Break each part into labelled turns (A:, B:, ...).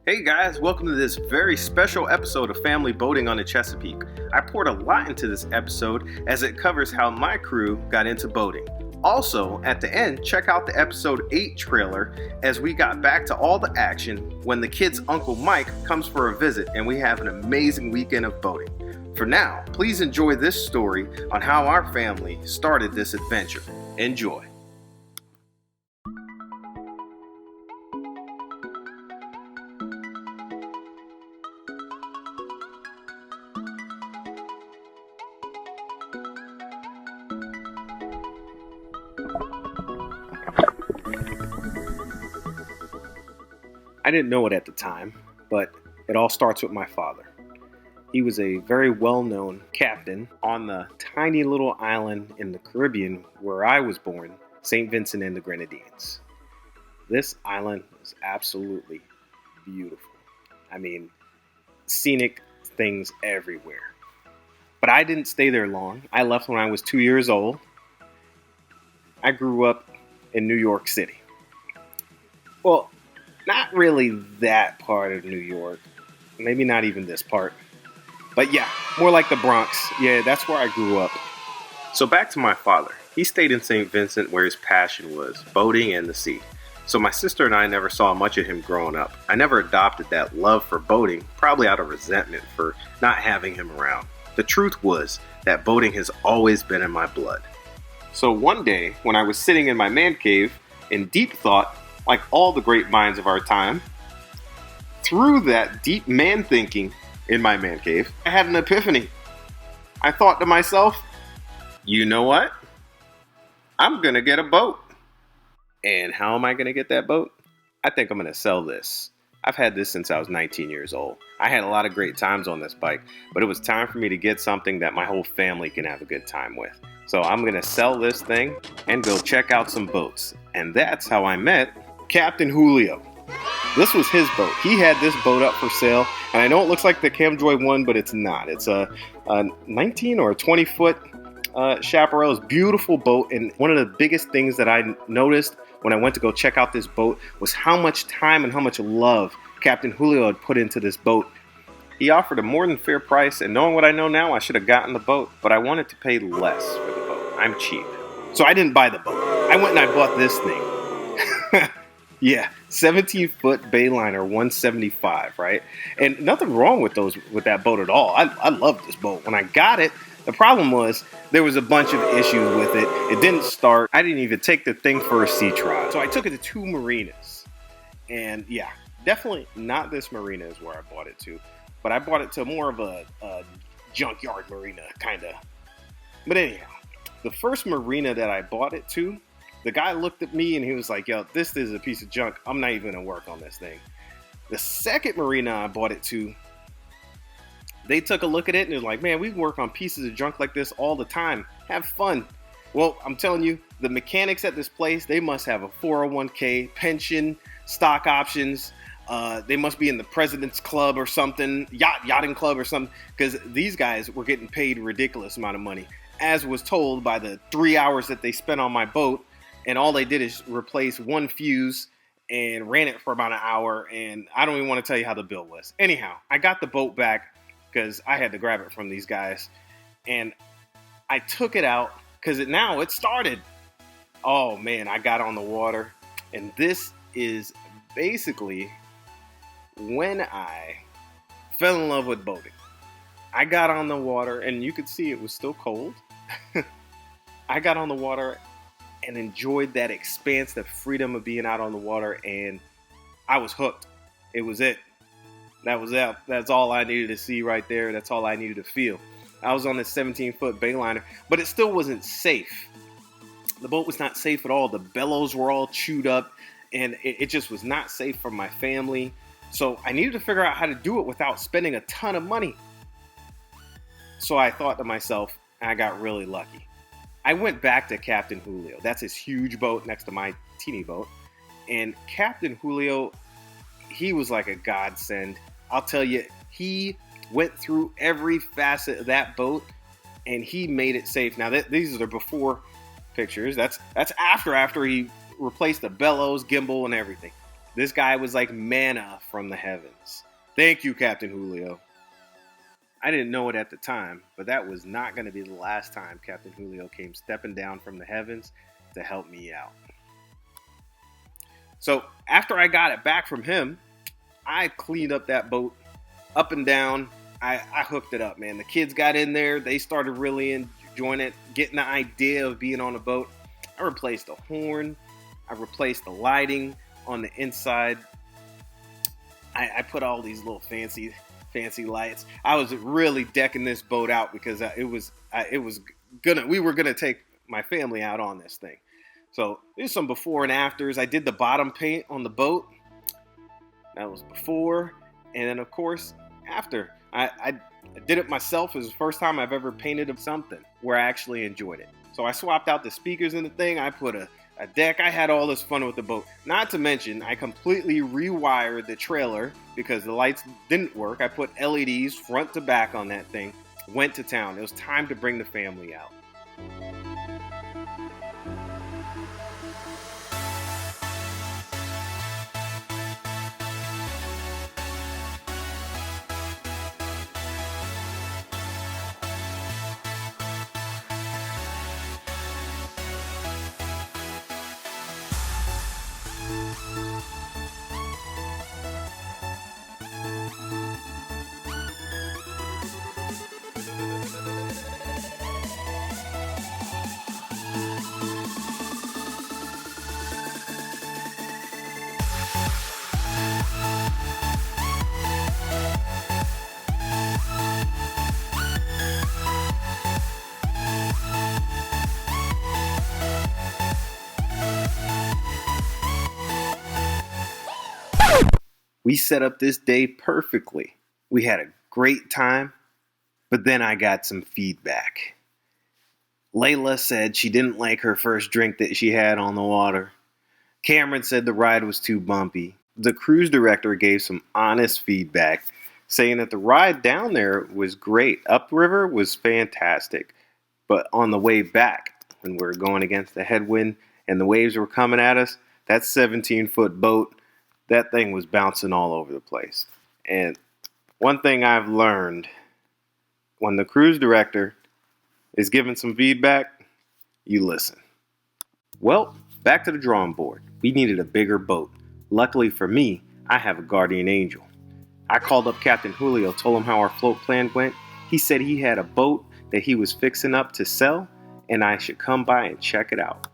A: Hey guys, welcome to this very special episode of Family Boating on the Chesapeake. I poured a lot into this episode as it covers how my crew got into boating. Also, at the end, check out the episode 8 trailer as we got back to all the action when the kids' Uncle Mike comes for a visit and we have an amazing weekend of boating. For now, please enjoy this story on how our family started this adventure. Enjoy. I didn't know it at the time, but it all starts with my father. He was a very well-known captain on the tiny little island in the Caribbean where I was born, St. Vincent and the Grenadines. This island was absolutely beautiful. I mean, scenic things everywhere. But I didn't stay there long. I left when I was 2 years old. I grew up in New York City. Well, not really that part of New York. Maybe not even this part. But yeah, more like the Bronx. Yeah, that's where I grew up. So back to my father. He stayed in St. Vincent where his passion was, boating and the sea. So my sister and I never saw much of him growing up. I never adopted that love for boating, probably out of resentment for not having him around. The truth was that boating has always been in my blood. So one day, when I was sitting in my man cave in deep thought, like all the great minds of our time, through that deep man thinking in my man cave, I had an epiphany. I thought to myself, you know what? I'm gonna get a boat. And how am I gonna get that boat? I think I'm gonna sell this. I've had this since I was 19 years old. I had a lot of great times on this bike, but it was time for me to get something that my whole family can have a good time with. So I'm gonna sell this thing and go check out some boats. And that's how I met Captain Julio. This was his boat. He had this boat up for sale, and I know it looks like the Camjoy one, but it's not. It's a 19 or a 20 foot Chaparral. It's a beautiful boat, and one of the biggest things that I noticed when I went to go check out this boat was how much time and how much love Captain Julio had put into this boat. He offered a more than fair price, and knowing what I know now, I should have gotten the boat, but I wanted to pay less for the boat. I'm cheap. So I didn't buy the boat. I went and I bought this thing. Yeah, 17-foot Bayliner 175, right? And nothing wrong with that boat at all. I love this boat. When I got it, the problem was there was a bunch of issues with it. It didn't start. I didn't even take the thing for a sea trial. So I took it to 2 marinas. And yeah, definitely not this marina is where I bought it to. But I bought it to more of a junkyard marina, kind of. But anyhow, the first marina that I bought it to, the guy looked at me and he was like, yo, this is a piece of junk. I'm not even going to work on this thing. The second marina I bought it to, they took a look at it and they're like, man, we work on pieces of junk like this all the time. Have fun. Well, I'm telling you, the mechanics at this place, they must have a 401k, pension, stock options. They must be in the President's Club or something, yachting club or something, because these guys were getting paid a ridiculous amount of money, as was told by the 3 hours that they spent on my boat. And all they did is replace one fuse and ran it for about an hour. And I don't even want to tell you how the bill was. Anyhow, I got the boat back because I had to grab it from these guys. And I took it out because now it started. Oh, man, I got on the water. And this is basically when I fell in love with boating. I got on the water, and you could see it was still cold. I got on the water and enjoyed that expanse, the freedom of being out on the water, and I was hooked. It was it. That was it. That's all I needed to see right there. That's all I needed to feel. I was on this 17-foot Bayliner, but it still wasn't safe. The boat was not safe at all. The bellows were all chewed up, and it just was not safe for my family. So I needed to figure out how to do it without spending a ton of money. So I thought to myself, and I got really lucky. I went back to Captain Julio. That's his huge boat next to my teeny boat. And Captain Julio, he was like a godsend. I'll tell you, he went through every facet of that boat and he made it safe. Now, these are the before pictures. That's after he replaced the bellows, gimbal, and everything. This guy was like manna from the heavens. Thank you, Captain Julio. I didn't know it at the time, but that was not going to be the last time Captain Julio came stepping down from the heavens to help me out. So after I got it back from him, I cleaned up that boat up and down. I hooked it up, man. The kids got in there. They started really enjoying it, getting the idea of being on a boat. I replaced the horn. I replaced the lighting on the inside. I put all these little fancy lights. I was really decking this boat out because we were gonna take my family out on this thing. So there's some before and afters. I did the bottom paint on the boat. That was before, and then of course after. I did it myself. It was the first time I've ever painted something where I actually enjoyed it. So I swapped out the speakers in the thing. I put a deck. I had all this fun with the boat. Not to mention, I completely rewired the trailer because the lights didn't work. I put LEDs front to back on that thing. Went to town. It was time to bring the family out. We set up this day perfectly. We had a great time, but then I got some feedback. Layla said she didn't like her first drink that she had on the water. Cameron said the ride was too bumpy. The cruise director gave some honest feedback, saying that the ride down there was great. Upriver was fantastic, but on the way back, when we were going against the headwind and the waves were coming at us, that 17-foot boat, that thing was bouncing all over the place. And one thing I've learned, when the cruise director is giving some feedback, you listen. Well, back to the drawing board. We needed a bigger boat. Luckily for me, I have a guardian angel. I called up Captain Julio, told him how our float plan went. He said he had a boat that he was fixing up to sell, and I should come by and check it out.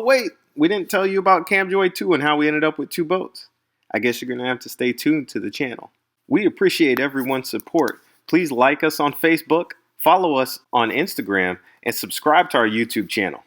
A: wait, we didn't tell you about Camjoy 2 and how we ended up with 2 boats. I guess you're going to have to stay tuned to the channel. We appreciate everyone's support. Please like us on Facebook, follow us on Instagram, and subscribe to our YouTube channel.